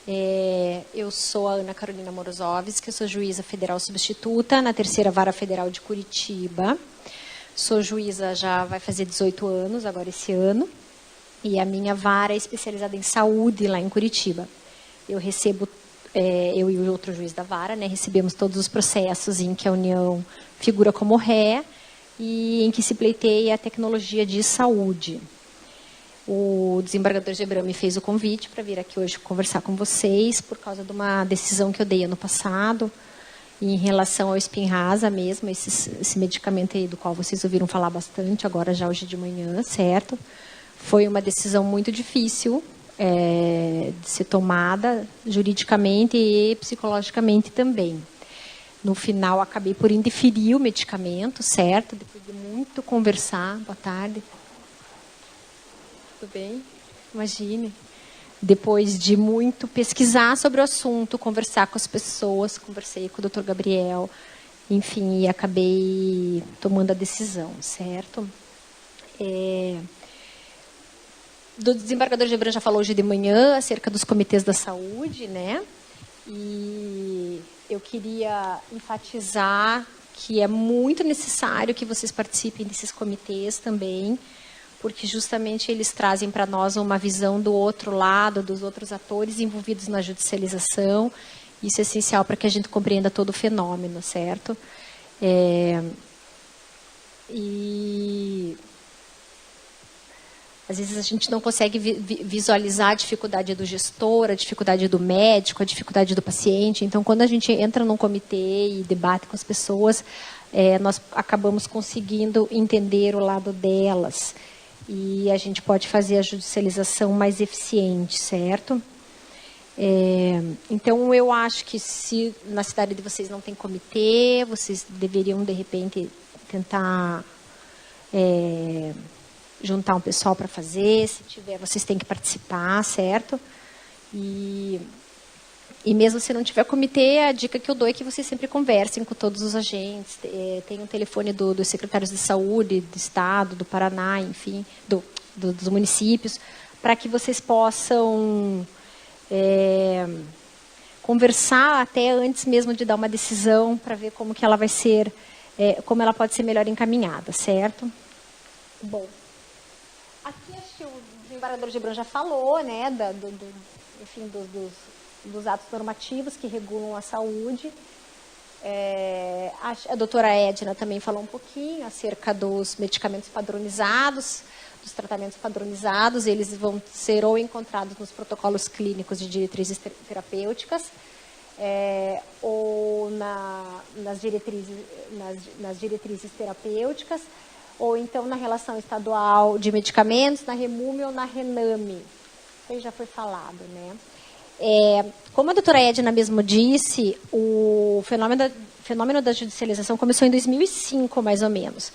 Eu sou a Ana Carolina Morozovski, eu sou juíza federal substituta na Terceira Vara Federal de Curitiba. Sou juíza já vai fazer 18 anos, agora esse ano. E a minha vara é especializada em saúde lá em Curitiba. Eu recebo, eu e o outro juiz da vara, né, recebemos todos os processos em que a União figura como ré e em que se pleiteia a tecnologia de saúde. O desembargador Gebran me fez o convite para vir aqui hoje conversar com vocês por causa de uma decisão que eu dei ano passado em relação ao Spinraza mesmo, esse medicamento aí do qual vocês ouviram falar bastante agora já hoje de manhã, certo? Foi uma decisão muito difícil de ser tomada juridicamente e psicologicamente também. No final, acabei por indeferir o medicamento, certo? Depois de muito conversar. Boa tarde. Tudo bem? Imagine. Depois de muito pesquisar sobre o assunto, conversar com as pessoas, conversei com o Dr. Gabriel, enfim, e acabei tomando a decisão, certo? Do desembargador Gebran já falou hoje de manhã acerca dos comitês da saúde, né? E eu queria enfatizar que é muito necessário que vocês participem desses comitês também, porque justamente eles trazem para nós uma visão do outro lado, dos outros atores envolvidos na judicialização. Isso é essencial para que a gente compreenda todo o fenômeno, certo? E às vezes a gente não consegue visualizar a dificuldade do gestor, a dificuldade do médico, a dificuldade do paciente. Então, quando a gente entra num comitê e debate com as pessoas, nós acabamos conseguindo entender o lado delas. E a gente pode fazer a judicialização mais eficiente, certo? Então, eu acho que se na cidade de vocês não tem comitê, vocês deveriam, de repente, tentar juntar um pessoal para fazer. Se tiver, vocês têm que participar, certo? E mesmo se não tiver comitê, a dica que eu dou é que vocês sempre conversem com todos os agentes. Tem um telefone dos secretários de saúde, do Estado, do Paraná, enfim, dos municípios, para que vocês possam conversar até antes mesmo de dar uma decisão, para ver como que ela vai ser, como ela pode ser melhor encaminhada, certo? Bom, aqui acho que o desembargador Gebran já falou, né, enfim, dos atos normativos que regulam a saúde. A doutora Edna também falou um pouquinho acerca dos medicamentos padronizados, dos tratamentos padronizados. Eles vão ser ou encontrados nos protocolos clínicos de diretrizes terapêuticas, ou nas diretrizes terapêuticas, ou então na relação estadual de medicamentos, na REMUME ou na RENAME. Isso aí já foi falado, né? Como a doutora Edna mesmo disse, o fenômeno da judicialização começou em 2005, mais ou menos.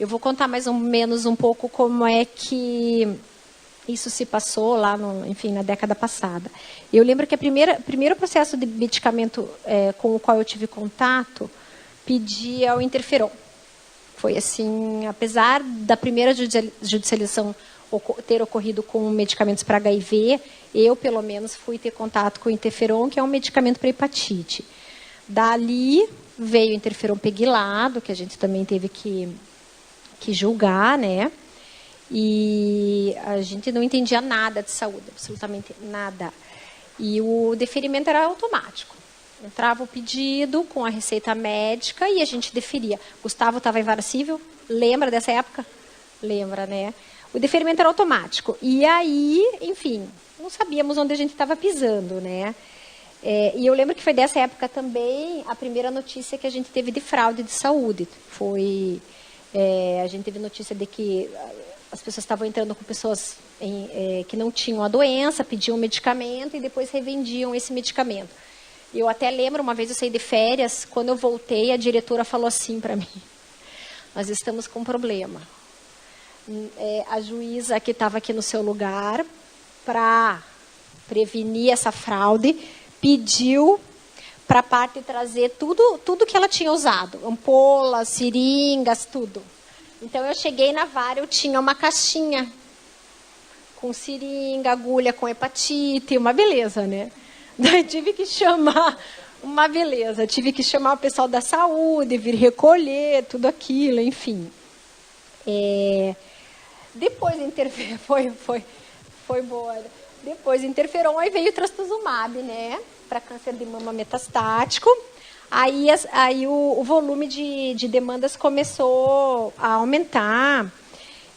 Eu vou contar mais ou menos um pouco como é que isso se passou lá, enfim, na década passada. Eu lembro que o primeiro processo de medicamento com o qual eu tive contato pedia o interferon. Foi assim, apesar da primeira judicialização ter ocorrido com medicamentos para HIV, eu, pelo menos, fui ter contato com o interferon, que é um medicamento para hepatite. Dali veio o interferon pegilado, que a gente também teve que julgar, né? E a gente não entendia nada de saúde, absolutamente nada. E o deferimento era automático. Entrava o pedido com a receita médica e a gente deferia. Gustavo estava em vara civil, lembra dessa época? Lembra, né? O deferimento era automático. E aí, enfim, não sabíamos onde a gente estava pisando, né? E eu lembro que foi dessa época também a primeira notícia que a gente teve de fraude de saúde. A gente teve notícia de que as pessoas estavam entrando com pessoas que não tinham a doença, pediam medicamento e depois revendiam esse medicamento. Eu até lembro, uma vez eu saí de férias, quando eu voltei, a diretora falou assim para mim: nós estamos com um problema. A juíza que estava aqui no seu lugar, para prevenir essa fraude, pediu para a parte trazer tudo que ela tinha usado. Ampolas, seringas, tudo. Então, eu cheguei na vara, eu tinha uma caixinha com seringa, agulha com hepatite, uma beleza, né? Daí tive que chamar uma beleza, tive que chamar o pessoal da saúde, vir recolher tudo aquilo, enfim. Depois foi boa. Depois do interferon, aí veio o trastuzumab, né, para câncer de mama metastático. Aí o volume de demandas começou a aumentar.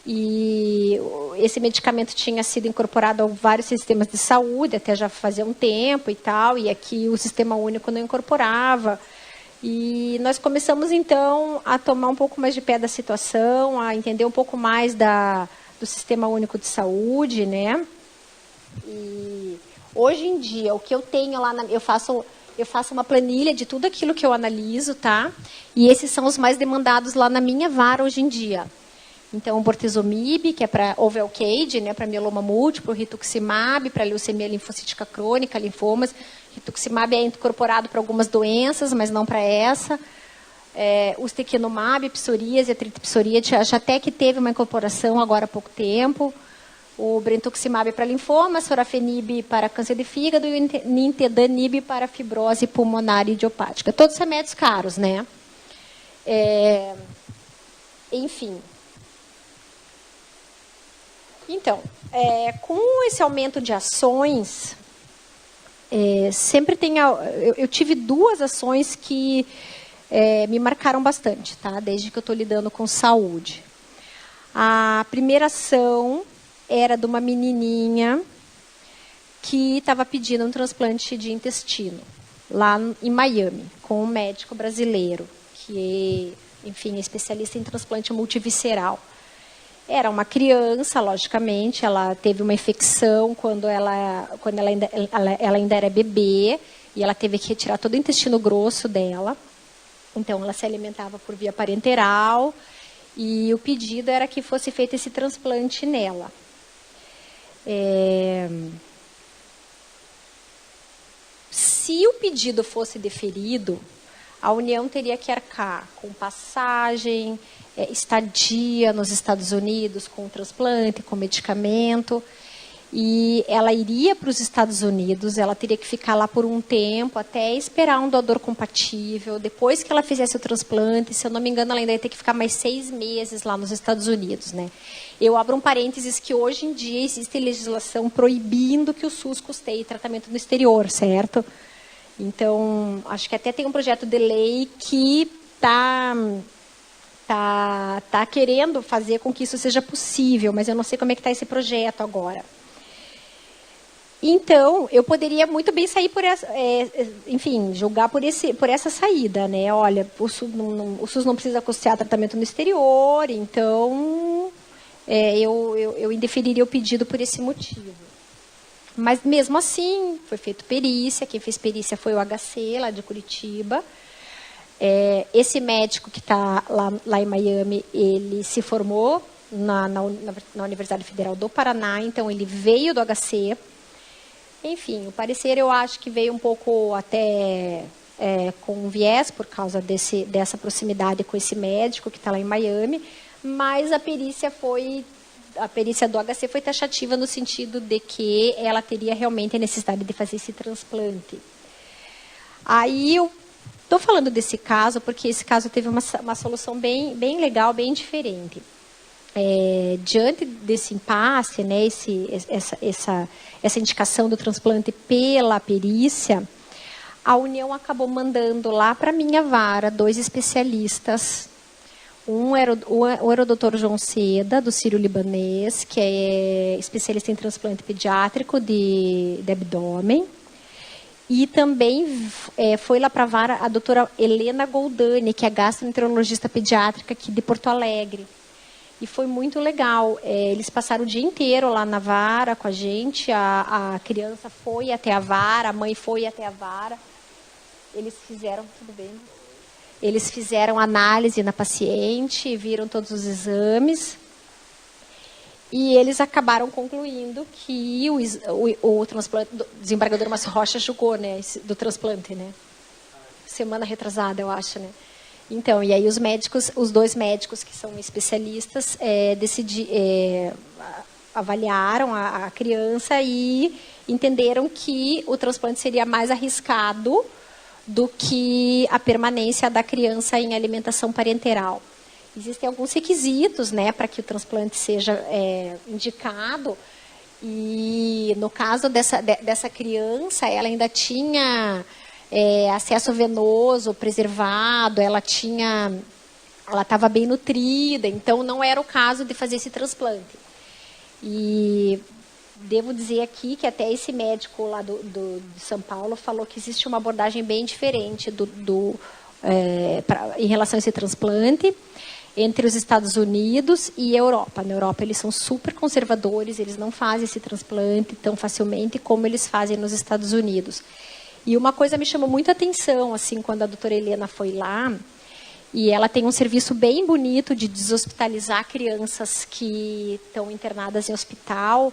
E esse medicamento tinha sido incorporado a vários sistemas de saúde, até já fazia um tempo e tal, e aqui o Sistema Único não incorporava. E nós começamos, então, a tomar um pouco mais de pé da situação, a entender um pouco mais do Sistema Único de Saúde, né? E hoje em dia, o que eu tenho lá, eu faço uma planilha de tudo aquilo que eu analiso, tá? E esses são os mais demandados lá na minha vara hoje em dia. Então, o bortezomib, que é para Velcade, né, para mieloma múltiplo, rituximab, para leucemia linfocítica crônica, linfomas. Rituximab é incorporado para algumas doenças, mas não para essa. Ustekinumab, psoríase, artrite psoríade, até que teve uma incorporação agora há pouco tempo. O brentuximab para linfoma, sorafenib para câncer de fígado e o nintedanib para fibrose pulmonar idiopática. Todos remédios caros, né? Enfim. Então, com esse aumento de ações, sempre tem... Eu tive 2 ações que me marcaram bastante, tá? Desde que eu estou lidando com saúde. A primeira ação era de uma menininha que estava pedindo um transplante de intestino, lá em Miami, com um médico brasileiro, que, enfim, é especialista em transplante multivisceral. Era uma criança, logicamente, ela teve uma infecção quando ela ainda era bebê, e ela teve que retirar todo o intestino grosso dela. Então, ela se alimentava por via parenteral, e o pedido era que fosse feito esse transplante nela. Se o pedido fosse deferido, a União teria que arcar com passagem, estadia nos Estados Unidos, com transplante, com medicamento. E ela iria para os Estados Unidos, ela teria que ficar lá por um tempo, até esperar um doador compatível. Depois que ela fizesse o transplante, se eu não me engano, ela ainda ia ter que ficar mais 6 meses lá nos Estados Unidos, né? Eu abro um parênteses que hoje em dia existe legislação proibindo que o SUS custeie tratamento no exterior, certo? Então, acho que até tem um projeto de lei que tá querendo fazer com que isso seja possível, mas eu não sei como é que está esse projeto agora. Então, eu poderia muito bem sair por essa, enfim, julgar por essa saída, né? Olha, o SUS não precisa custear tratamento no exterior, então eu indeferiria o pedido por esse motivo. Mas, mesmo assim, foi feita perícia. Quem fez perícia foi o HC, lá de Curitiba. Esse médico que está lá em Miami, ele se formou na Universidade Federal do Paraná, então ele veio do HC. Enfim, o parecer eu acho que veio um pouco até com viés, por causa dessa proximidade com esse médico que está lá em Miami, mas a perícia do HC foi taxativa no sentido de que ela teria realmente a necessidade de fazer esse transplante. Aí eu estou falando desse caso porque esse caso teve uma solução bem legal, bem diferente. Diante desse impasse, né, essa indicação do transplante pela perícia, a União acabou mandando lá para a minha vara 2 especialistas. Um era o Dr. João Seda, do Sírio-Libanês, que é especialista em transplante pediátrico de abdômen. E também foi lá para a vara a doutora Helena Goldani, que é gastroenterologista pediátrica aqui de Porto Alegre. E foi muito legal. Eles passaram o dia inteiro lá na vara com a gente. A criança foi até a vara, a mãe foi até a vara. Eles fizeram, tudo bem? Eles fizeram análise na paciente, viram todos os exames. E eles acabaram concluindo que o transplante, o desembargador Márcio Rocha julgou, né, do transplante, né? Semana retrasada, eu acho, né? Então, e aí os 2 médicos que são especialistas avaliaram a criança e entenderam que o transplante seria mais arriscado do que a permanência da criança em alimentação parenteral. Existem alguns requisitos, né, para que o transplante seja indicado. E no caso dessa criança, ela ainda tinha acesso venoso preservado, ela estava bem nutrida, então não era o caso de fazer esse transplante. E devo dizer aqui que até esse médico lá de São Paulo falou que existe uma abordagem bem diferente em relação a esse transplante entre os Estados Unidos e a Europa. Na Europa eles são super conservadores, eles não fazem esse transplante tão facilmente como eles fazem nos Estados Unidos. E uma coisa me chamou muita atenção, assim, quando a doutora Helena foi lá, e ela tem um serviço bem bonito de deshospitalizar crianças que estão internadas em hospital,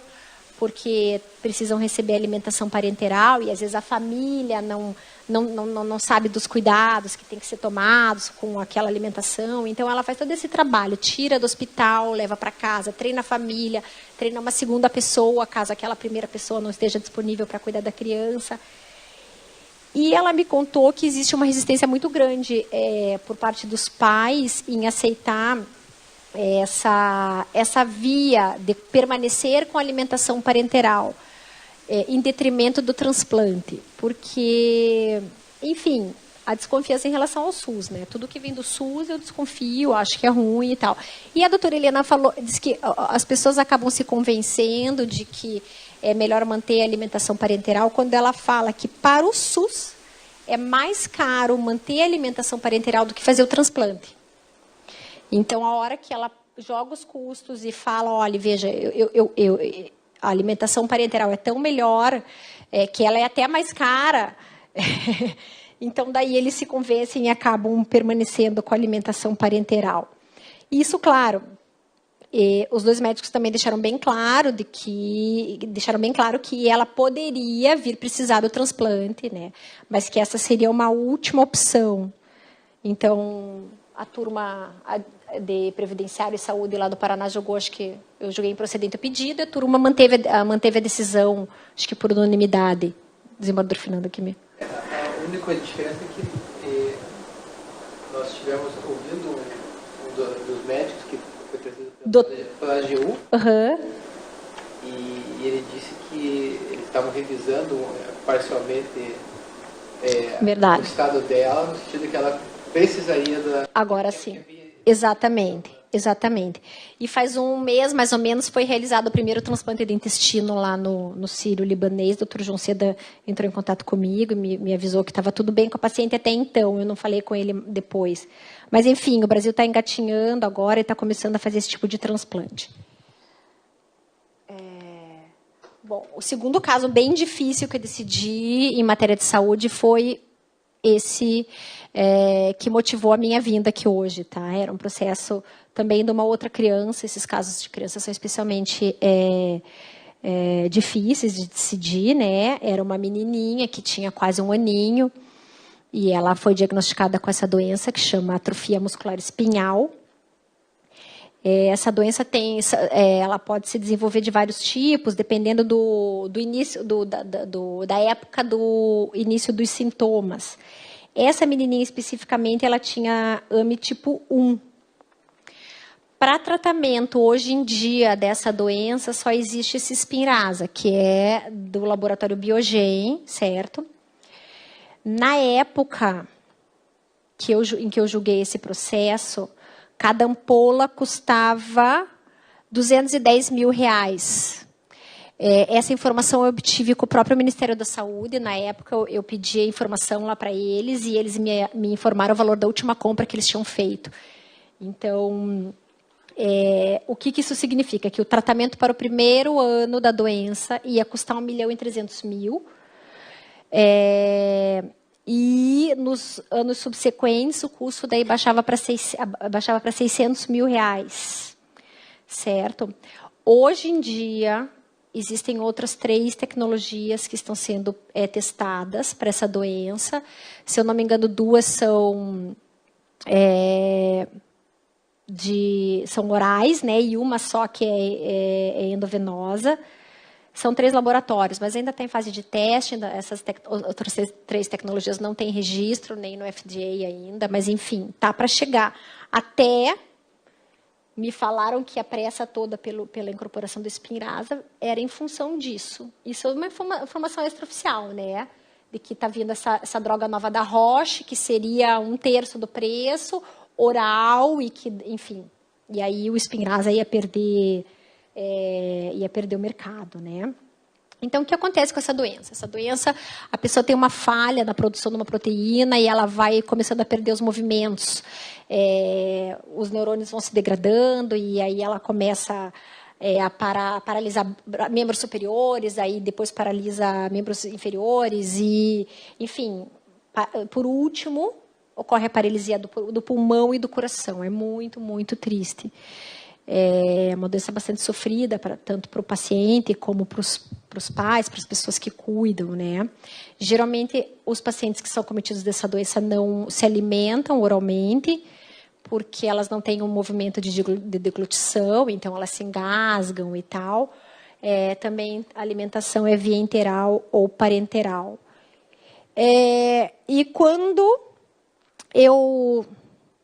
porque precisam receber alimentação parenteral, e às vezes a família não sabe dos cuidados que tem que ser tomados com aquela alimentação. Então, ela faz todo esse trabalho, tira do hospital, leva para casa, treina a família, treina uma segunda pessoa, caso aquela primeira pessoa não esteja disponível para cuidar da criança. E ela me contou que existe uma resistência muito grande por parte dos pais em aceitar essa via de permanecer com a alimentação parenteral, em detrimento do transplante. Porque, enfim, a desconfiança em relação ao SUS, né? Tudo que vem do SUS eu desconfio, acho que é ruim e tal. E a doutora Helena disse que as pessoas acabam se convencendo de que é melhor manter a alimentação parenteral quando ela fala que para o SUS é mais caro manter a alimentação parenteral do que fazer o transplante. Então, a hora que ela joga os custos e fala, olha, veja, a alimentação parenteral é tão melhor que ela é até mais cara. Então, daí eles se convencem e acabam permanecendo com a alimentação parenteral. Isso, claro, os dois médicos também deixaram bem claro que ela poderia vir precisar do transplante, né? Mas que essa seria uma última opção. Então, a turma de Previdenciário e Saúde lá do Paraná jogou, acho que eu joguei improcedente o pedido, e a turma manteve a decisão, acho que por unanimidade. Desembargador Fernando aqui mesmo. A única diferença é que nós estivemos ouvindo um dos médicos que foi trazido pela AGU, e ele disse que eles estavam revisando parcialmente o estado dela, no sentido que ela precisaria da... Agora sim, exatamente. E faz um mês, mais ou menos, foi realizado o primeiro transplante de intestino lá no Sírio-Libanês. O Dr. João Seda entrou em contato comigo e me avisou que estava tudo bem com a paciente até então. Eu não falei com ele depois. Mas, enfim, o Brasil está engatinhando agora e está começando a fazer esse tipo de transplante. Bom, o segundo caso bem difícil que eu decidi em matéria de saúde foi esse que motivou a minha vinda aqui hoje, tá? Era um processo também de uma outra criança. Esses casos de criança são especialmente difíceis de decidir, né? Era uma menininha que tinha quase 1 aninho e ela foi diagnosticada com essa doença que chama atrofia muscular espinhal. Essa doença ela pode se desenvolver de vários tipos, dependendo do início, da época do início dos sintomas. Essa menininha especificamente, ela tinha AME tipo 1. Para tratamento, hoje em dia, dessa doença, só existe esse Spinraza, que é do laboratório Biogen, certo? Na época em que eu julguei esse processo, cada ampola custava R$210 mil. Essa informação eu obtive com o próprio Ministério da Saúde. Na época, eu pedi a informação lá para eles e eles me informaram o valor da última compra que eles tinham feito. Então, o que isso significa? Que o tratamento para o primeiro ano da doença ia custar R$1.300.000. E nos anos subsequentes, o custo daí baixava para R$600 mil. Certo? Hoje em dia, existem outras 3 tecnologias que estão sendo testadas para essa doença. Se eu não me engano, 2 são são orais, né, e uma só que é endovenosa. São 3 laboratórios, mas ainda está em fase de teste. Essas outras 3 tecnologias não têm registro, nem no FDA ainda, mas, enfim, tá para chegar. Até me falaram que a pressa toda pela incorporação do Spinraza era em função disso. Isso é uma informação extraoficial, né? De que está vindo essa droga nova da Roche, que seria 1/3 do preço, oral, e que, enfim. E aí o Spinraza ia perder o mercado, né? Então, o que acontece com essa doença? Essa doença, a pessoa tem uma falha na produção de uma proteína e ela vai começando a perder os movimentos. Os neurônios vão se degradando e aí ela começa a paralisar membros superiores, aí depois paralisa membros inferiores e, enfim, por último, ocorre a paralisia do pulmão e do coração. É muito, muito triste. É uma doença bastante sofrida, tanto para o paciente como para os pais, para as pessoas que cuidam, né? Geralmente, os pacientes que são cometidos dessa doença não se alimentam oralmente, porque elas não têm um movimento de deglutição, então elas se engasgam e tal. Também a alimentação é via enteral ou parenteral. E quando eu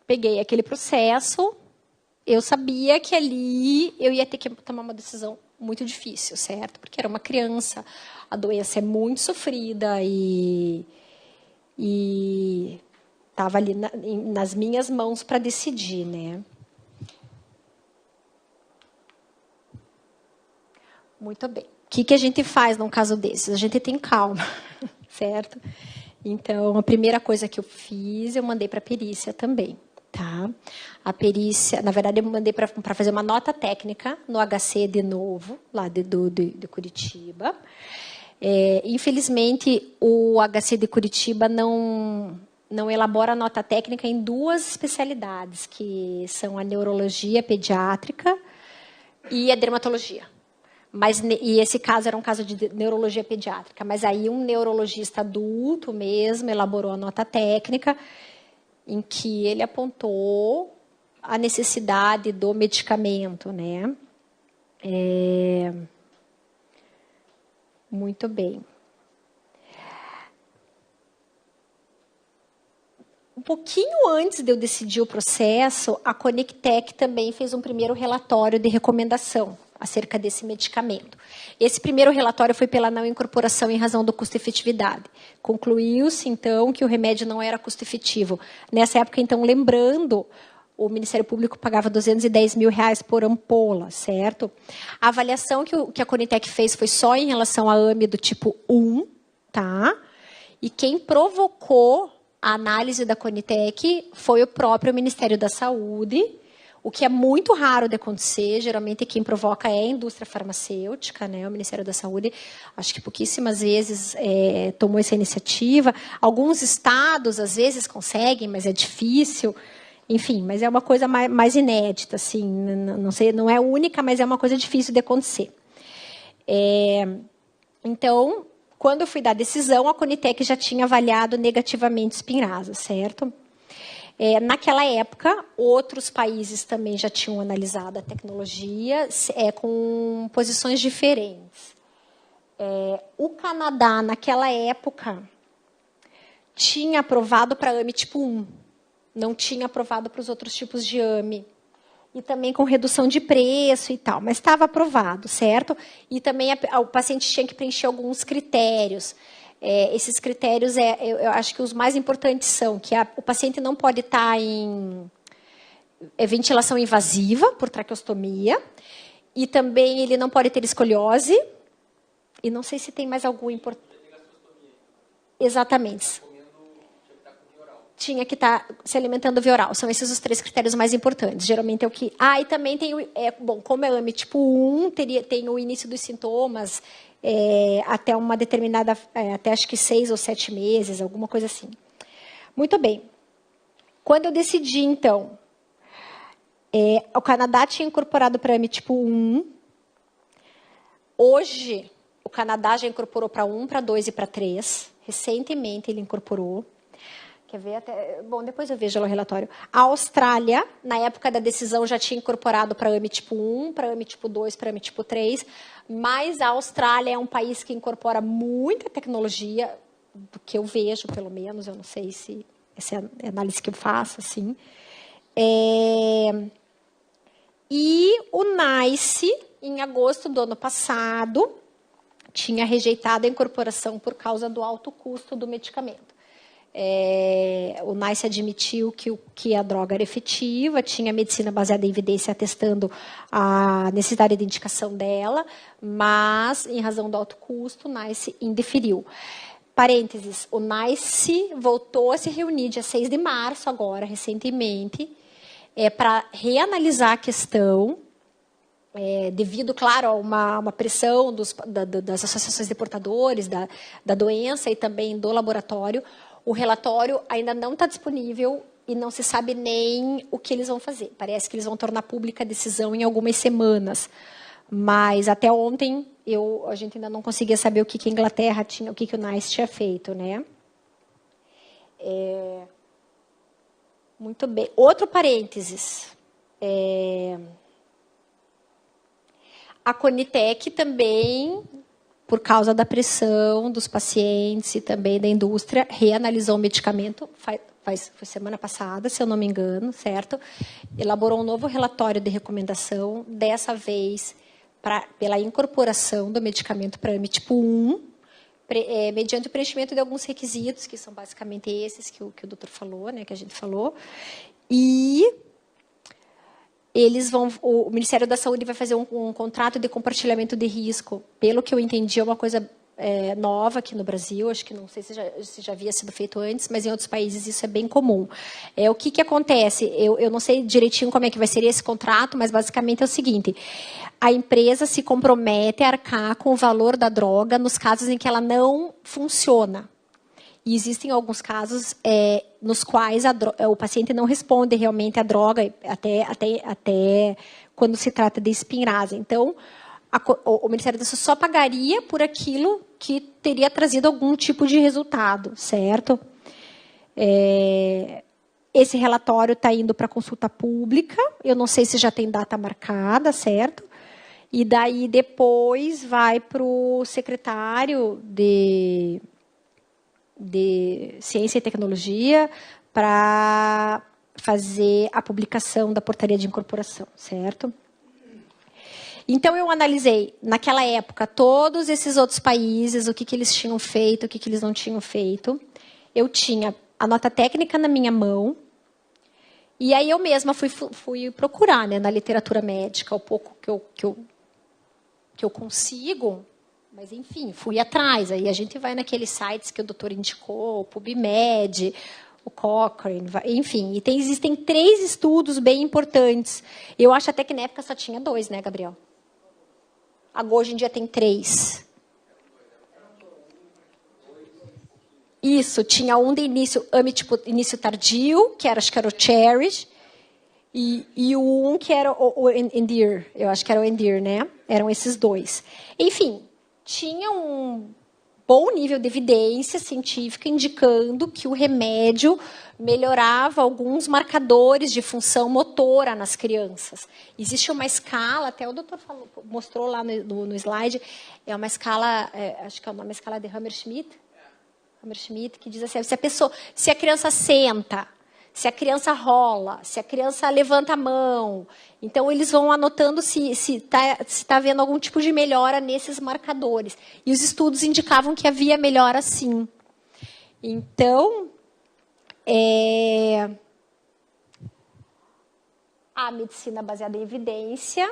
peguei aquele processo, eu sabia que ali eu ia ter que tomar uma decisão muito difícil, certo? Porque era uma criança, a doença é muito sofrida e estava ali nas minhas mãos para decidir, né? Muito bem. O que a gente faz num caso desses? A gente tem calma, certo? Então, a primeira coisa que eu fiz, eu mandei para a perícia também. Tá? A perícia, na verdade, eu mandei para fazer uma nota técnica no HC de novo, lá de Curitiba. Infelizmente, o HC de Curitiba não elabora nota técnica em 2 especialidades, que são a neurologia pediátrica e a dermatologia. E esse caso era um caso de neurologia pediátrica. Mas aí um neurologista adulto mesmo elaborou a nota técnica, em que ele apontou a necessidade do medicamento, né? Muito bem. Um pouquinho antes de eu decidir o processo, a Conectec também fez um primeiro relatório de recomendação acerca desse medicamento. Esse primeiro relatório foi pela não incorporação em razão do custo-efetividade. Concluiu-se, então, que o remédio não era custo-efetivo. Nessa época, então, lembrando, o Ministério Público pagava R$210 mil por ampola, certo? A avaliação que a Conitec fez foi só em relação à AME do tipo 1, tá? E quem provocou a análise da Conitec foi o próprio Ministério da Saúde, o que é muito raro de acontecer. Geralmente, quem provoca é a indústria farmacêutica, né? O Ministério da Saúde, acho que pouquíssimas vezes tomou essa iniciativa. Alguns estados, às vezes, conseguem, mas é difícil. Enfim, mas é uma coisa mais inédita, assim. Não sei, não é única, mas é uma coisa difícil de acontecer. Então, quando eu fui dar a decisão, a Conitec já tinha avaliado negativamente Spinraza, certo? Naquela época, outros países também já tinham analisado a tecnologia com posições diferentes. O Canadá, naquela época, tinha aprovado para AME tipo 1, não tinha aprovado para os outros tipos de AME. E também com redução de preço e tal, mas estava aprovado, certo? E também o paciente tinha que preencher alguns critérios. Esses critérios, eu acho que os mais importantes são que o paciente não pode estar em ventilação invasiva por traqueostomia, e também ele não pode ter escoliose, e não sei se tem mais algum importante. Exatamente. Tinha que estar se alimentando via oral. São esses os 3 critérios mais importantes. Geralmente é o que... e também tem... bom, como é AME tipo 1, tem o início dos sintomas até uma determinada... até acho que 6 ou 7 meses, alguma coisa assim. Muito bem. Quando eu decidi, então... o Canadá tinha incorporado para AME tipo 1. Hoje, o Canadá já incorporou para 1, para 2 e para 3. Recentemente, ele incorporou. quer ver até... Bom, depois eu vejo o relatório. A Austrália, na época da decisão, já tinha incorporado para AMI tipo 1, para AMI tipo 2, para AMI tipo 3, mas a Austrália é um país que incorpora muita tecnologia, do que eu vejo, pelo menos, eu não sei se essa é a análise que eu faço, assim. E o NICE, em agosto do ano passado, tinha rejeitado a incorporação por causa do alto custo do medicamento. O NICE admitiu que a droga era efetiva, tinha medicina baseada em evidência atestando a necessidade de indicação dela, mas, em razão do alto custo, o NICE indeferiu. Parênteses, o NICE voltou a se reunir dia 6 de março, agora, recentemente, para reanalisar a questão, devido, claro, a uma pressão das associações de portadores da doença e também do laboratório. O relatório ainda não está disponível e não se sabe nem o que eles vão fazer. Parece que eles vão tornar pública a decisão em algumas semanas. Mas até ontem a gente ainda não conseguia saber o que a Inglaterra tinha, o que o NICE tinha feito, né? Muito bem. Outro parênteses. A Conitec também, por causa da pressão dos pacientes e também da indústria, reanalisou o medicamento, foi semana passada, se eu não me engano, certo? Elaborou um novo relatório de recomendação, dessa vez pela incorporação do medicamento para AMI tipo 1, mediante o preenchimento de alguns requisitos, que são basicamente esses que o doutor falou, né, que a gente falou. E o Ministério da Saúde vai fazer um contrato de compartilhamento de risco. Pelo que eu entendi, é uma coisa nova aqui no Brasil. Acho que não sei se já havia sido feito antes, mas em outros países isso é bem comum. O que acontece? Eu não sei direitinho como é que vai ser esse contrato, mas basicamente é o seguinte: a empresa se compromete a arcar com o valor da droga nos casos em que ela não funciona. E existem alguns casos nos quais o paciente não responde realmente à droga, até quando se trata de espinrase. Então, o Ministério da Saúde só pagaria por aquilo que teria trazido algum tipo de resultado, certo? Esse relatório está indo para consulta pública, eu não sei se já tem data marcada, certo? E daí depois vai para o secretário de Ciência e Tecnologia para fazer a publicação da portaria de incorporação, certo? Então, eu analisei, naquela época, todos esses outros países, o que eles tinham feito, o que eles não tinham feito. Eu tinha a nota técnica na minha mão, e aí eu mesma fui procurar, né, na literatura médica, o pouco que eu consigo. Mas, enfim, fui atrás. Aí a gente vai naqueles sites que o doutor indicou, o PubMed, o Cochrane, enfim. E existem 3 estudos bem importantes. Eu acho até que na época só tinha 2, né, Gabriel? Agora, hoje em dia, tem 3. Isso, tinha um de início, tipo, início tardio, que acho que era o Cherish, e um que era o Endear. Eu acho que era o Endear, né? Eram esses 2. Enfim, tinha um bom nível de evidência científica indicando que o remédio melhorava alguns marcadores de função motora nas crianças. Existe uma escala, até o doutor mostrou lá no slide, é uma escala, acho que é uma escala de Hammerschmidt, que diz assim, se a criança senta, se a criança rola, se a criança levanta a mão. Então, eles vão anotando se está havendo algum tipo de melhora nesses marcadores. E os estudos indicavam que havia melhora, sim. Então, a medicina baseada em evidência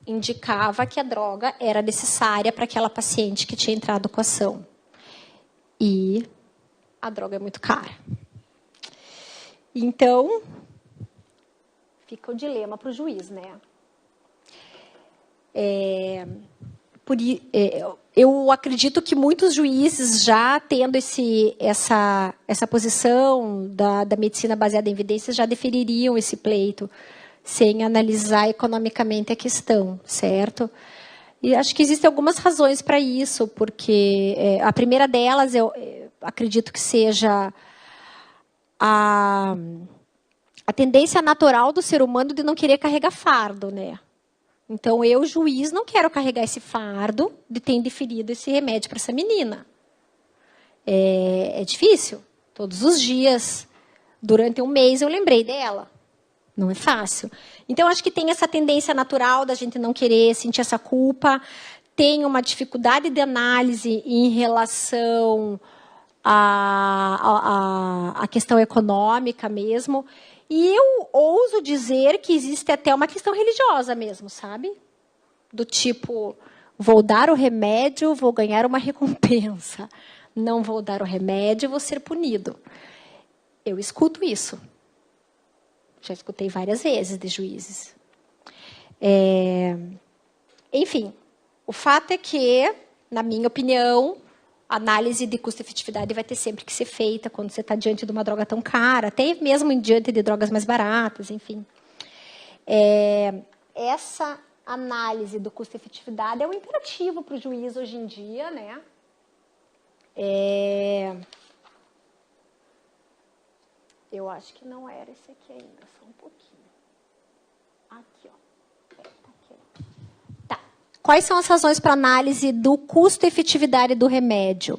indicava que a droga era necessária para aquela paciente que tinha entrado com a ação. E a droga é muito cara. Então, fica o dilema para o juiz, né? Eu acredito que muitos juízes, já tendo essa posição da medicina baseada em evidências, já defeririam esse pleito, sem analisar economicamente a questão, certo? E acho que existem algumas razões para isso, porque a primeira delas, eu acredito que seja a tendência natural do ser humano de não querer carregar fardo, né? Então, eu, juiz, não quero carregar esse fardo de ter indeferido esse remédio para essa menina. É difícil. Todos os dias, durante um mês, eu lembrei dela. Não é fácil. Então, acho que tem essa tendência natural da gente não querer sentir essa culpa. Tem uma dificuldade de análise em relação à questão econômica mesmo. E eu ouso dizer que existe até uma questão religiosa mesmo, sabe? Do tipo, vou dar o remédio, vou ganhar uma recompensa. Não vou dar o remédio, vou ser punido. Eu escuto isso. Já escutei várias vezes de juízes. Enfim, o fato é que, na minha opinião, a análise de custo-efetividade vai ter sempre que ser feita quando você está diante de uma droga tão cara, até mesmo diante de drogas mais baratas, enfim. Essa análise do custo-efetividade é um imperativo para o juiz hoje em dia, né? Eu acho que não era esse aqui ainda, só um pouquinho. Aqui, ó. Tá aqui. Tá. Quais são as razões para análise do custo-efetividade do remédio?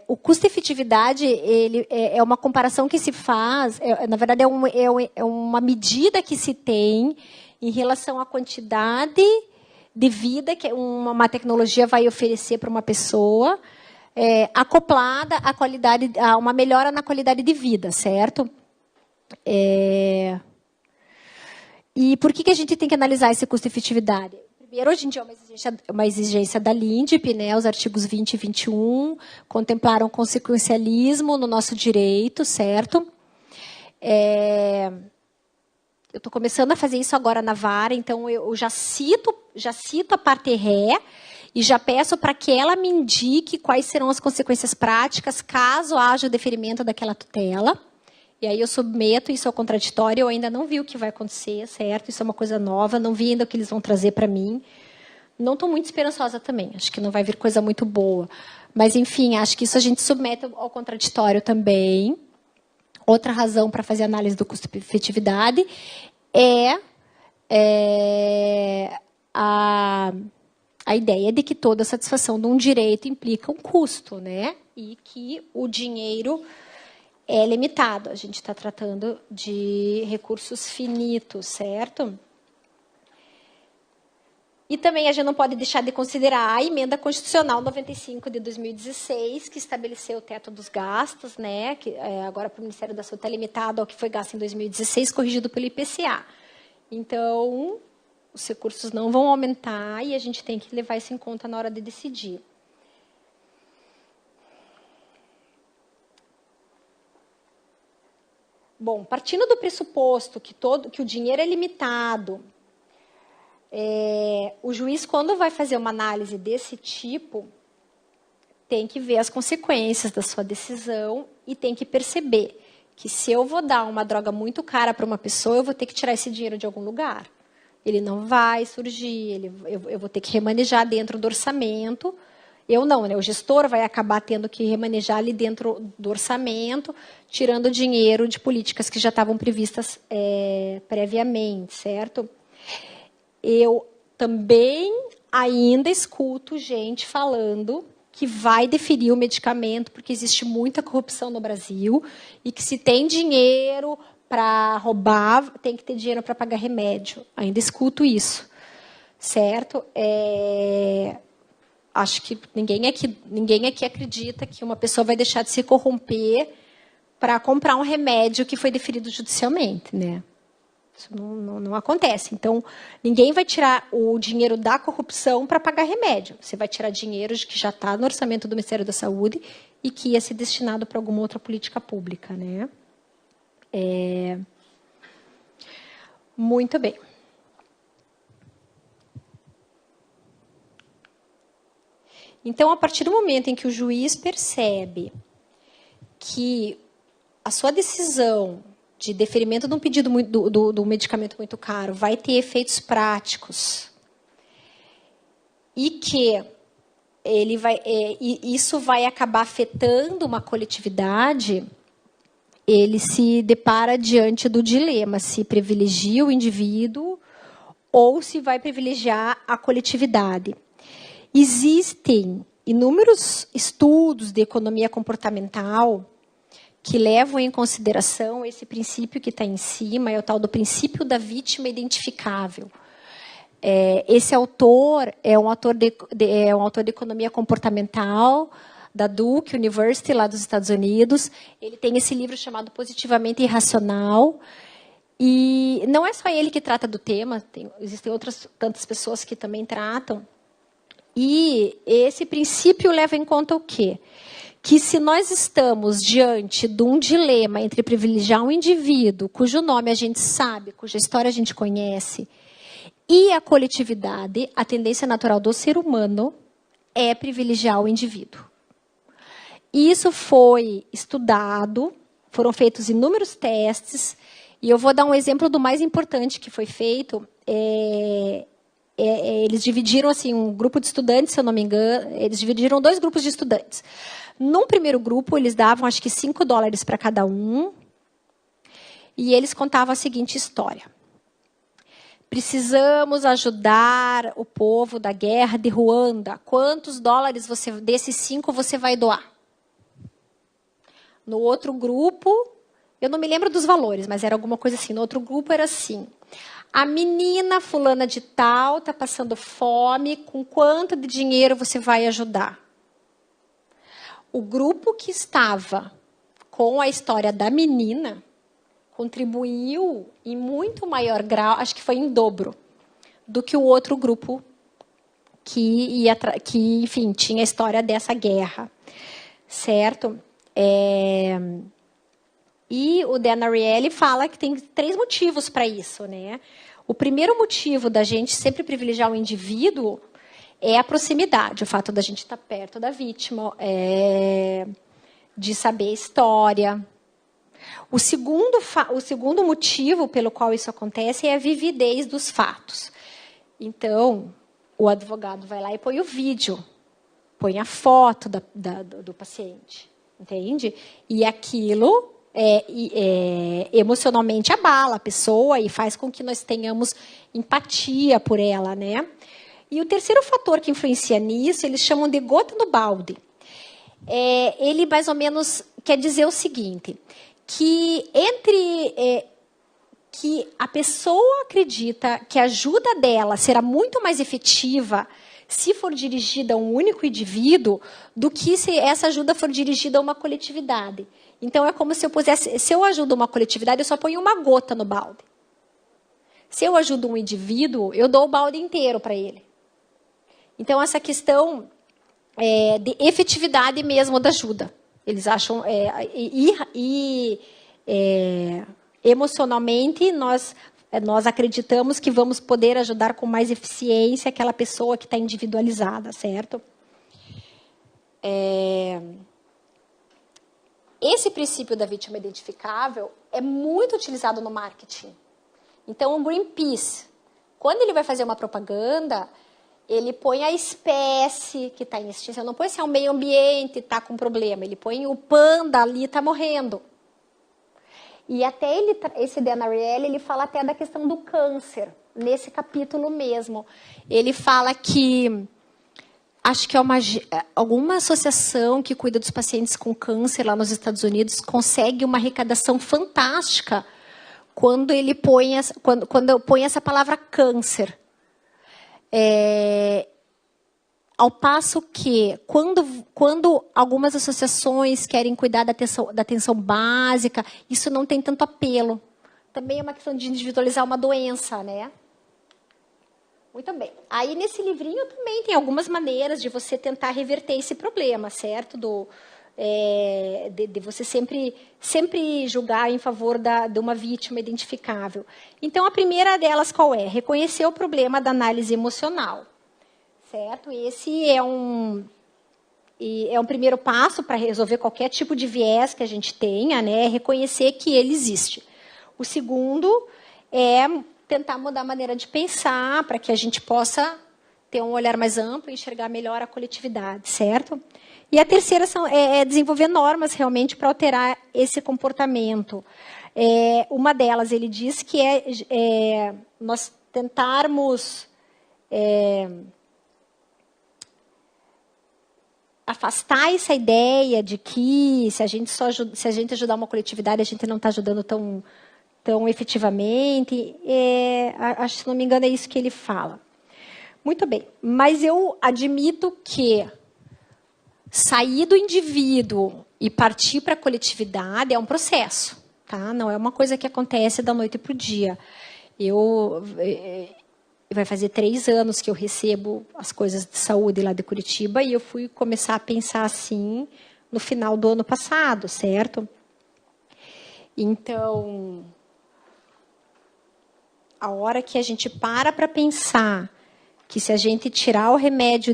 O custo-efetividade ele é uma comparação que se faz, na verdade, é uma medida que se tem em relação à quantidade de vida que uma tecnologia vai oferecer para uma pessoa, acoplada à qualidade, a uma melhora na qualidade de vida, certo? E por que a gente tem que analisar esse custo-efetividade? Primeiro, hoje em dia, é uma exigência da LINDB, né? Os artigos 20 e 21 contemplaram consequencialismo no nosso direito, certo? Eu estou começando a fazer isso agora na vara, então eu já cito a parte ré e já peço para que ela me indique quais serão as consequências práticas caso haja o deferimento daquela tutela. E aí eu submeto isso ao contraditório, eu ainda não vi o que vai acontecer, certo? Isso é uma coisa nova, não vi ainda o que eles vão trazer para mim. Não estou muito esperançosa também, acho que não vai vir coisa muito boa. Mas, enfim, acho que isso a gente submete ao contraditório também. Outra razão para fazer análise do custo-efetividade é a ideia de que toda satisfação de um direito implica um custo, né? E que o dinheiro é limitado. A gente está tratando de recursos finitos, certo? E também a gente não pode deixar de considerar a emenda constitucional 95 de 2016, que estabeleceu o teto dos gastos, né? Que agora para o Ministério da Saúde está limitado ao que foi gasto em 2016, corrigido pelo IPCA. Então, os recursos não vão aumentar e a gente tem que levar isso em conta na hora de decidir. Bom, partindo do pressuposto que o dinheiro é limitado, o juiz, quando vai fazer uma análise desse tipo, tem que ver as consequências da sua decisão e tem que perceber que se eu vou dar uma droga muito cara para uma pessoa, eu vou ter que tirar esse dinheiro de algum lugar. Ele não vai surgir, eu vou ter que remanejar dentro do orçamento. Eu não, né? O gestor vai acabar tendo que remanejar ali dentro do orçamento, tirando dinheiro de políticas que já estavam previstas previamente, certo? Eu também ainda escuto gente falando que vai deferir o medicamento porque existe muita corrupção no Brasil e que se tem dinheiro para roubar, tem que ter dinheiro para pagar remédio. Ainda escuto isso, certo? Acho que ninguém aqui acredita que uma pessoa vai deixar de se corromper para comprar um remédio que foi deferido judicialmente, né? Isso não acontece. Então, ninguém vai tirar o dinheiro da corrupção para pagar remédio. Você vai tirar dinheiro que já está no orçamento do Ministério da Saúde e que ia ser destinado para alguma outra política pública, né? Muito bem. Então, a partir do momento em que o juiz percebe que a sua decisão de deferimento de um pedido do medicamento muito caro vai ter efeitos práticos e que isso vai acabar afetando uma coletividade, ele se depara diante do dilema, se privilegia o indivíduo ou se vai privilegiar a coletividade. Existem inúmeros estudos de economia comportamental que levam em consideração esse princípio que está em cima, é o tal do princípio da vítima identificável. Esse autor é um autor de economia comportamental da Duke University, lá dos Estados Unidos. Ele tem esse livro chamado Positivamente Irracional. E não é só ele que trata do tema, existem outras tantas pessoas que também tratam. E esse princípio leva em conta o quê? Que se nós estamos diante de um dilema entre privilegiar um indivíduo, cujo nome a gente sabe, cuja história a gente conhece, e a coletividade, a tendência natural do ser humano é privilegiar o indivíduo. Isso foi estudado, foram feitos inúmeros testes, e eu vou dar um exemplo do mais importante que foi feito. Eles dividiram assim, um grupo de estudantes, se eu não me engano, eles dividiram 2 grupos de estudantes. Num primeiro grupo, eles davam, acho que $5 para cada um, e eles contavam a seguinte história. Precisamos ajudar o povo da guerra de Ruanda. Quantos dólares desses 5 você vai doar? No outro grupo, eu não me lembro dos valores, mas era alguma coisa assim. No outro grupo era assim. A menina fulana de tal está passando fome, com quanto de dinheiro você vai ajudar? O grupo que estava com a história da menina contribuiu em muito maior grau, acho que foi em dobro, do que o outro grupo que enfim, tinha a história dessa guerra. Certo? E o Dan Ariely fala que tem 3 motivos para isso, né? O primeiro motivo da gente sempre privilegiar o indivíduo é a proximidade, o fato da gente estar perto da vítima, de saber a história. O segundo motivo pelo qual isso acontece é a vividez dos fatos. Então, o advogado vai lá e põe o vídeo, põe a foto do paciente, entende? E aquilo emocionalmente abala a pessoa e faz com que nós tenhamos empatia por ela, né? E o terceiro fator que influencia nisso, eles chamam de gota no balde. Ele mais ou menos quer dizer o seguinte, que que a pessoa acredita que a ajuda dela será muito mais efetiva se for dirigida a um único indivíduo do que se essa ajuda for dirigida a uma coletividade. Então, é como se eu ajudo uma coletividade, eu só ponho uma gota no balde. Se eu ajudo um indivíduo, eu dou o balde inteiro para ele. Então, essa questão de efetividade mesmo da ajuda. Eles acham... emocionalmente, nós acreditamos que vamos poder ajudar com mais eficiência aquela pessoa que está individualizada, certo? Esse princípio da vítima identificável é muito utilizado no marketing. Então, o Greenpeace, quando ele vai fazer uma propaganda, ele põe a espécie que está em extinção. Não põe assim, o meio ambiente está com problema. Ele põe o panda ali está morrendo. E até esse Dan Ariely, ele fala até da questão do câncer, nesse capítulo mesmo. Ele fala que, acho que alguma associação que cuida dos pacientes com câncer lá nos Estados Unidos consegue uma arrecadação fantástica quando ele põe essa palavra câncer. Ao passo que, quando algumas associações querem cuidar da atenção básica, isso não tem tanto apelo. Também é uma questão de individualizar uma doença, né? Muito bem. Aí, nesse livrinho, também tem algumas maneiras de você tentar reverter esse problema, certo? De você sempre julgar em favor de uma vítima identificável. Então, a primeira delas qual é? Reconhecer o problema da análise emocional. Certo? Esse é um primeiro passo para resolver qualquer tipo de viés que a gente tenha, né? Reconhecer que ele existe. O segundo é tentar mudar a maneira de pensar para que a gente possa ter um olhar mais amplo e enxergar melhor a coletividade, certo? E a terceira é desenvolver normas realmente para alterar esse comportamento. Uma delas, ele diz que nós tentarmos afastar essa ideia de que se a gente ajudar uma coletividade, a gente não está ajudando tão efetivamente. Acho que, se não me engano, é isso que ele fala. Muito bem, mas eu admito que sair do indivíduo e partir para a coletividade é um processo, tá? Não é uma coisa que acontece da noite para o dia. Vai fazer 3 anos que eu recebo as coisas de saúde lá de Curitiba e eu fui começar a pensar assim no final do ano passado, certo? Então, a hora que a gente para pensar que se a gente tirar o remédio,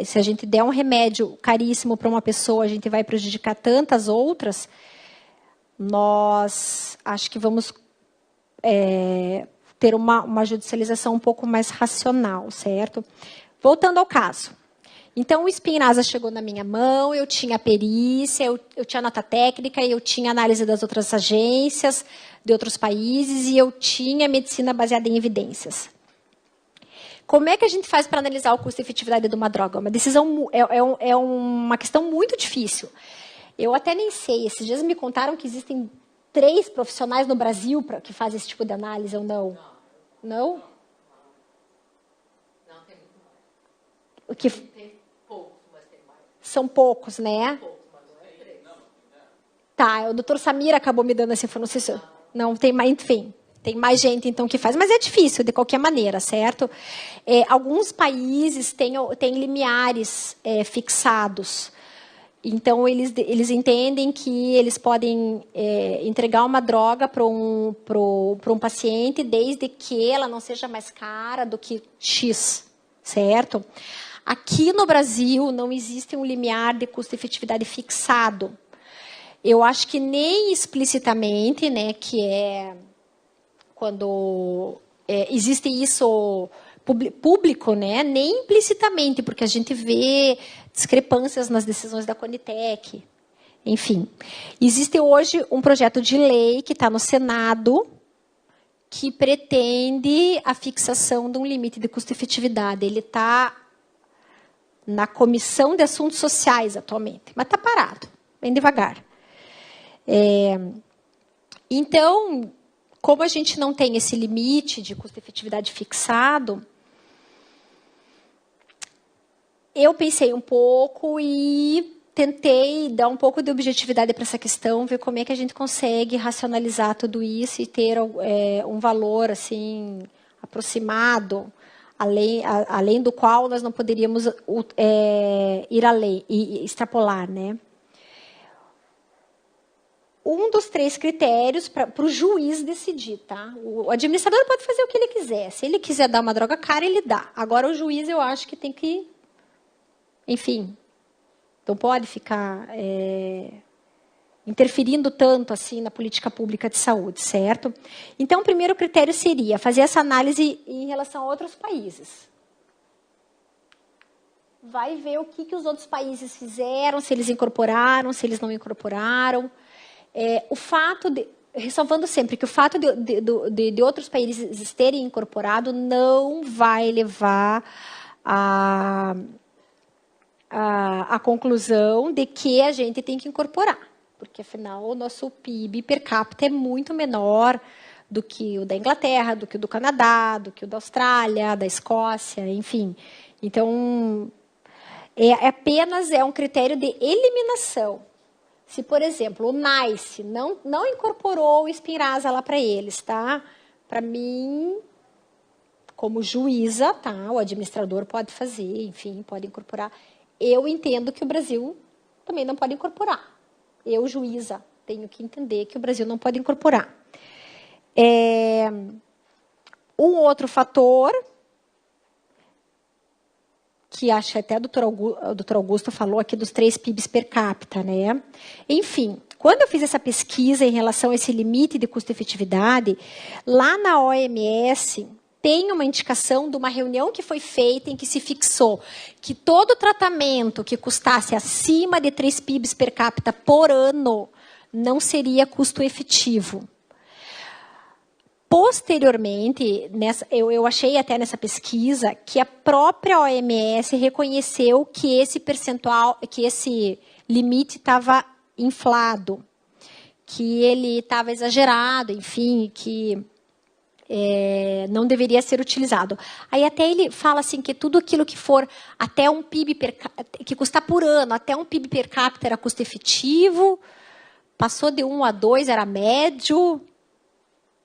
se a gente der um remédio caríssimo para uma pessoa, a gente vai prejudicar tantas outras, nós acho que vamos ter uma judicialização um pouco mais racional, certo? Voltando ao caso. Então, o Spinraza chegou na minha mão, eu tinha perícia, eu tinha nota técnica, eu tinha análise das outras agências, de outros países, e eu tinha medicina baseada em evidências. Como é que a gente faz para analisar o custo e efetividade de uma droga? Uma decisão, uma questão muito difícil. Eu até nem sei, esses dias me contaram que existem 3 profissionais no Brasil que fazem esse tipo de análise ou não? Não? Não, tem muito mais. O que... Tem poucos, mas tem mais. São poucos, né? Poucos, mas não é 3. Tá, o doutor Samir acabou me dando essa informação. Não, tem mais, enfim. Tem mais gente, então, que faz. Mas é difícil, de qualquer maneira, certo? Alguns países têm limiares fixados. Então, eles entendem que eles podem entregar uma droga para um paciente desde que ela não seja mais cara do que X, certo? Aqui no Brasil, não existe um limiar de custo-efetividade fixado. Eu acho que nem explicitamente, né, que quando existe isso público, né, nem implicitamente, porque a gente vê discrepâncias nas decisões da Conitec. Enfim, existe hoje um projeto de lei que está no Senado que pretende a fixação de um limite de custo-efetividade. Ele está na Comissão de Assuntos Sociais atualmente, mas está parado, bem devagar. Então, como a gente não tem esse limite de custo-efetividade fixado, eu pensei um pouco e tentei dar um pouco de objetividade para essa questão, ver como é que a gente consegue racionalizar tudo isso e ter um valor assim aproximado, além do qual nós não poderíamos ir além e extrapolar, né? Um dos 3 critérios para o juiz decidir, tá? O administrador pode fazer o que ele quiser. Se ele quiser dar uma droga cara, ele dá. Agora, o juiz, eu acho que tem que... Enfim, não pode ficar interferindo tanto assim na política pública de saúde, certo? Então, o primeiro critério seria fazer essa análise em relação a outros países. Vai ver o que os outros países fizeram, se eles incorporaram, se eles não incorporaram. Ressalvando sempre que o fato de outros países terem incorporado não vai levar à conclusão de que a gente tem que incorporar, porque, afinal, o nosso PIB per capita é muito menor do que o da Inglaterra, do que o do Canadá, do que o da Austrália, da Escócia, enfim. Então, apenas um critério de eliminação. Se, por exemplo, o NICE não incorporou o Spinraza lá para eles, tá? Para mim, como juíza, tá? O administrador pode fazer, enfim, pode incorporar. Eu entendo que o Brasil também não pode incorporar. Eu, juíza, tenho que entender que o Brasil não pode incorporar. Um outro fator, que acho que até o doutor Augusto falou aqui dos 3 PIBs per capita, né? Enfim, quando eu fiz essa pesquisa em relação a esse limite de custo-efetividade, lá na OMS tem uma indicação de uma reunião que foi feita em que se fixou que todo tratamento que custasse acima de 3 PIBs per capita por ano não seria custo efetivo. Posteriormente, eu achei até nessa pesquisa que a própria OMS reconheceu que esse percentual, que esse limite estava inflado, que ele estava exagerado, enfim, que não deveria ser utilizado. Aí até ele fala assim que tudo aquilo que for até um PIB que custar por ano, até um PIB per capita era custo efetivo, passou de 1 a 2 era médio,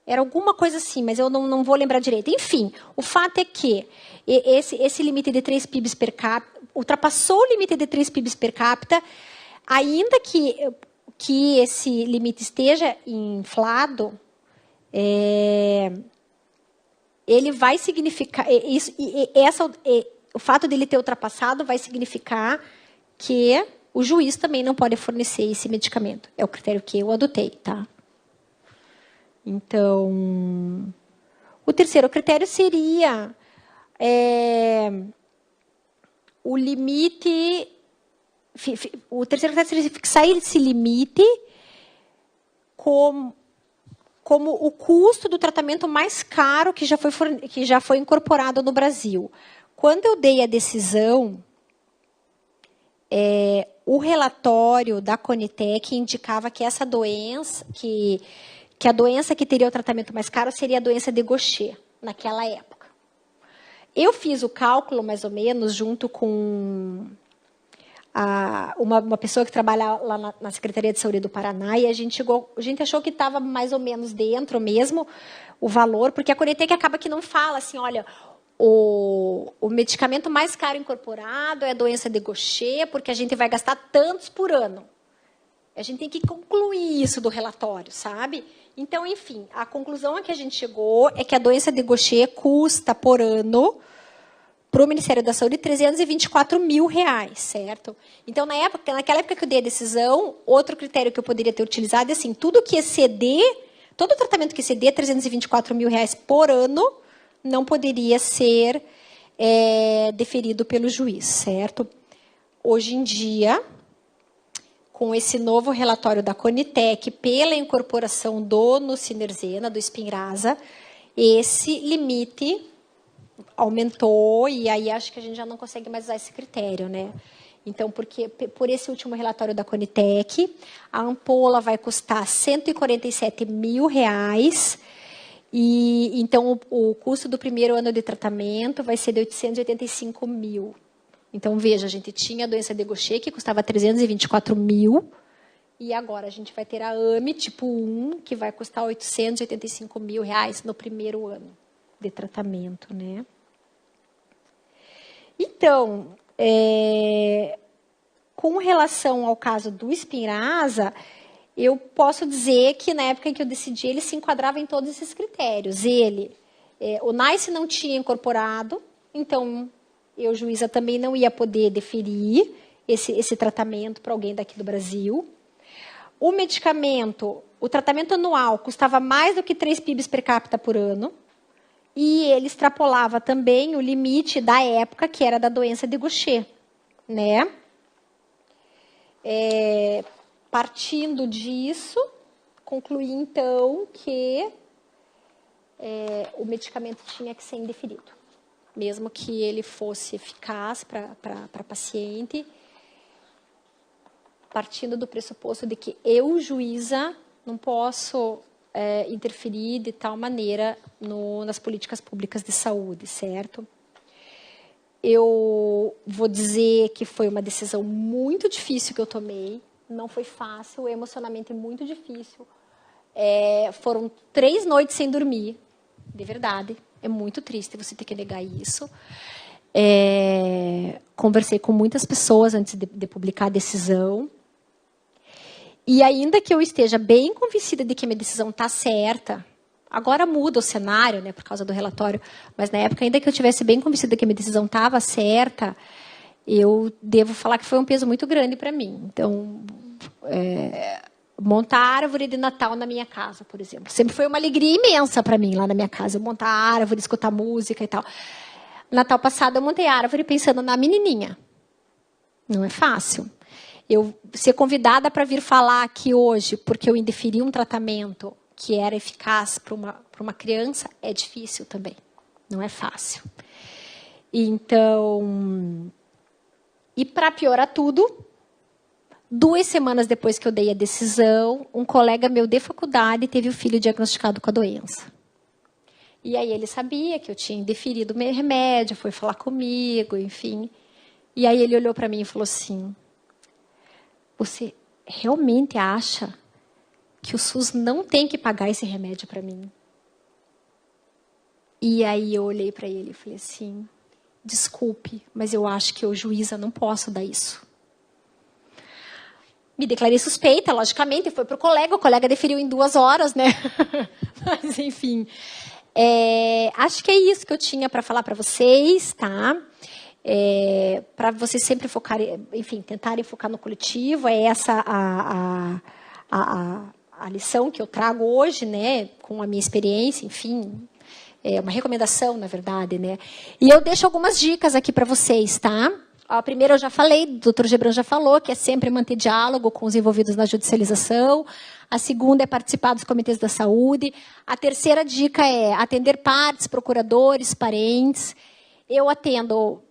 era alguma coisa assim, mas eu não vou lembrar direito. Enfim, o fato é que esse limite de 3 PIBs per capita ultrapassou o limite de 3 PIBs per capita, ainda que esse limite esteja inflado, ele vai significar o fato dele ter ultrapassado vai significar que o juiz também não pode fornecer esse medicamento. É o critério que eu adotei, tá? Então, o terceiro critério seria o limite. O terceiro critério seria fixar esse limite como o custo do tratamento mais caro que já foi incorporado no Brasil. Quando eu dei a decisão, o relatório da Conitec indicava que essa doença, que a doença que teria o tratamento mais caro seria a doença de Gaucher, naquela época. Eu fiz o cálculo, mais ou menos, junto com uma pessoa que trabalha lá na Secretaria de Saúde do Paraná, e a gente achou que estava mais ou menos dentro mesmo o valor, porque a Conitec acaba que não fala assim, olha, o medicamento mais caro incorporado é a doença de Gaucher, porque a gente vai gastar tantos por ano. A gente tem que concluir isso do relatório, sabe? Então, enfim, a conclusão a que a gente chegou é que a doença de Gaucher custa por ano para o Ministério da Saúde R$324 mil, certo? Então, naquela época que eu dei a decisão, outro critério que eu poderia ter utilizado é assim, todo tratamento que exceder R$324 mil por ano não poderia ser deferido pelo juiz, certo? Hoje em dia, com esse novo relatório da Conitec, pela incorporação do Nusinerzena, do Spinraza, esse limite aumentou, e aí acho que a gente já não consegue mais usar esse critério, né? Então, porque por esse último relatório da Conitec, a ampola vai custar R$147 mil, e então o custo do primeiro ano de tratamento vai ser de 885 mil. Então, veja, a gente tinha a doença de Gaucher, que custava 324 mil, e agora a gente vai ter a AME tipo 1, que vai custar 885 mil no primeiro ano de tratamento, né? Então, com relação ao caso do Spinraza, eu posso dizer que na época em que eu decidi, ele se enquadrava em todos esses critérios. O NICE não tinha incorporado, então eu, juíza, também não ia poder deferir esse tratamento para alguém daqui do Brasil. O medicamento, o tratamento anual, custava mais do que 3 PIBs per capita por ano. E ele extrapolava também o limite da época, que era da doença de Gaucher, né? Partindo disso, concluí, então, que o medicamento tinha que ser indeferido. Mesmo que ele fosse eficaz para a paciente, partindo do pressuposto de que eu, juíza, não posso interferir de tal maneira nas políticas públicas de saúde, certo? Eu vou dizer que foi uma decisão muito difícil que eu tomei, não foi fácil, emocionalmente muito difícil. Foram 3 noites sem dormir, de verdade. É muito triste você ter que negar isso. Conversei com muitas pessoas antes de publicar a decisão. E ainda que eu esteja bem convencida de que minha decisão está certa, agora muda o cenário, né, por causa do relatório, mas na época, ainda que eu estivesse bem convencida de que minha decisão estava certa, eu devo falar que foi um peso muito grande para mim. Então, montar a árvore de Natal na minha casa, por exemplo. Sempre foi uma alegria imensa para mim lá na minha casa. Eu montar a árvore, escutar música e tal. Natal passado eu montei a árvore pensando na menininha. Não é fácil. Eu ser convidada para vir falar aqui hoje, porque eu indeferi um tratamento que era eficaz para uma criança, é difícil também. Não é fácil. Então, e para piorar tudo, 2 semanas depois que eu dei a decisão, um colega meu de faculdade teve o filho diagnosticado com a doença. E aí ele sabia que eu tinha indeferido o meu remédio, foi falar comigo, enfim. E aí ele olhou para mim e falou assim: você realmente acha que o SUS não tem que pagar esse remédio para mim? E aí eu olhei para ele e falei assim: desculpe, mas eu acho que eu, juíza, não posso dar isso. Me declarei suspeita, logicamente, foi para o colega deferiu em 2 horas, né? Mas, enfim, acho que é isso que eu tinha para falar para vocês, tá? Para vocês sempre focarem, enfim, tentarem focar no coletivo, é essa a lição que eu trago hoje, né? Com a minha experiência, enfim, é uma recomendação, na verdade, né? E eu deixo algumas dicas aqui para vocês, tá? A primeira eu já falei, o doutor Gebran já falou, que é sempre manter diálogo com os envolvidos na judicialização. A segunda é participar dos comitês da saúde. A terceira dica é atender partes, procuradores, parentes. Eu atendo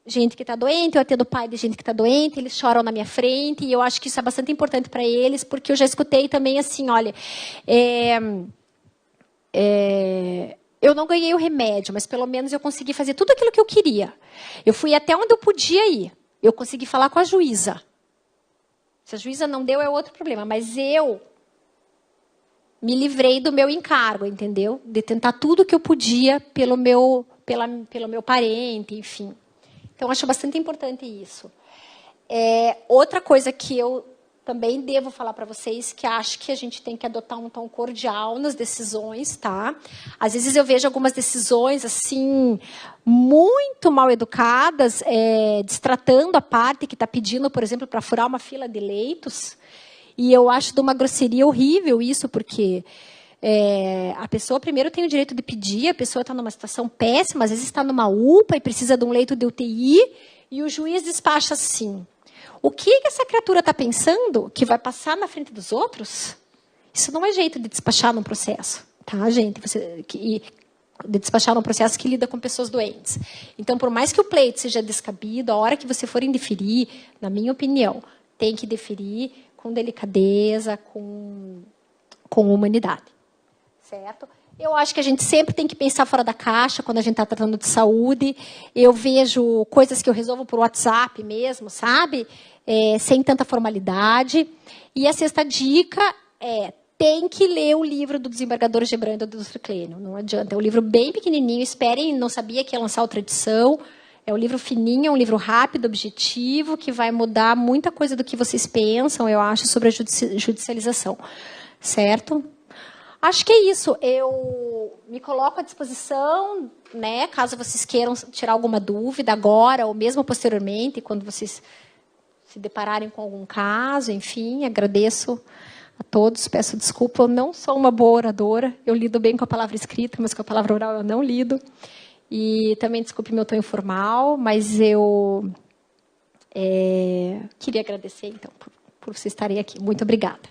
gente que está doente, eu atendo pai de gente que está doente, eles choram na minha frente, e eu acho que isso é bastante importante para eles, porque eu já escutei também assim, olha, eu não ganhei o remédio, mas pelo menos eu consegui fazer tudo aquilo que eu queria. Eu fui até onde eu podia ir. Eu consegui falar com a juíza. Se a juíza não deu, é outro problema. Mas eu me livrei do meu encargo, entendeu? De tentar tudo que eu podia pelo meu parente, enfim. Então, acho bastante importante isso. Outra coisa que eu também devo falar para vocês, que acho que a gente tem que adotar um tom cordial nas decisões, tá? Às vezes eu vejo algumas decisões, assim, muito mal educadas, destratando a parte que está pedindo, por exemplo, para furar uma fila de leitos. E eu acho de uma grosseria horrível isso, porque a pessoa primeiro tem o direito de pedir, a pessoa está numa situação péssima, às vezes está numa UPA e precisa de um leito de UTI, e o juiz despacha assim: o que essa criatura está pensando que vai passar na frente dos outros? Isso não é jeito de despachar num processo, tá, gente? De despachar num processo que lida com pessoas doentes. Então, por mais que o pleito seja descabido, a hora que você for indeferir, na minha opinião, tem que deferir com delicadeza, com humanidade. Certo? Eu acho que a gente sempre tem que pensar fora da caixa quando a gente está tratando de saúde. Eu vejo coisas que eu resolvo por WhatsApp mesmo, sabe? Sem tanta formalidade. E a sexta dica tem que ler o livro do desembargador Gebran e do Dr. Clênio. Não adianta. É um livro bem pequenininho. Esperem, não sabia que ia lançar outra edição. É um livro fininho, é um livro rápido, objetivo, que vai mudar muita coisa do que vocês pensam, eu acho, sobre a judicialização. Certo? Acho que é isso. Eu me coloco à disposição, né, caso vocês queiram tirar alguma dúvida agora ou mesmo posteriormente, quando vocês se depararem com algum caso, enfim, agradeço a todos, peço desculpa, eu não sou uma boa oradora, eu lido bem com a palavra escrita, mas com a palavra oral eu não lido. E também desculpe meu tom informal, mas eu queria agradecer, então, por vocês estarem aqui. Muito obrigada.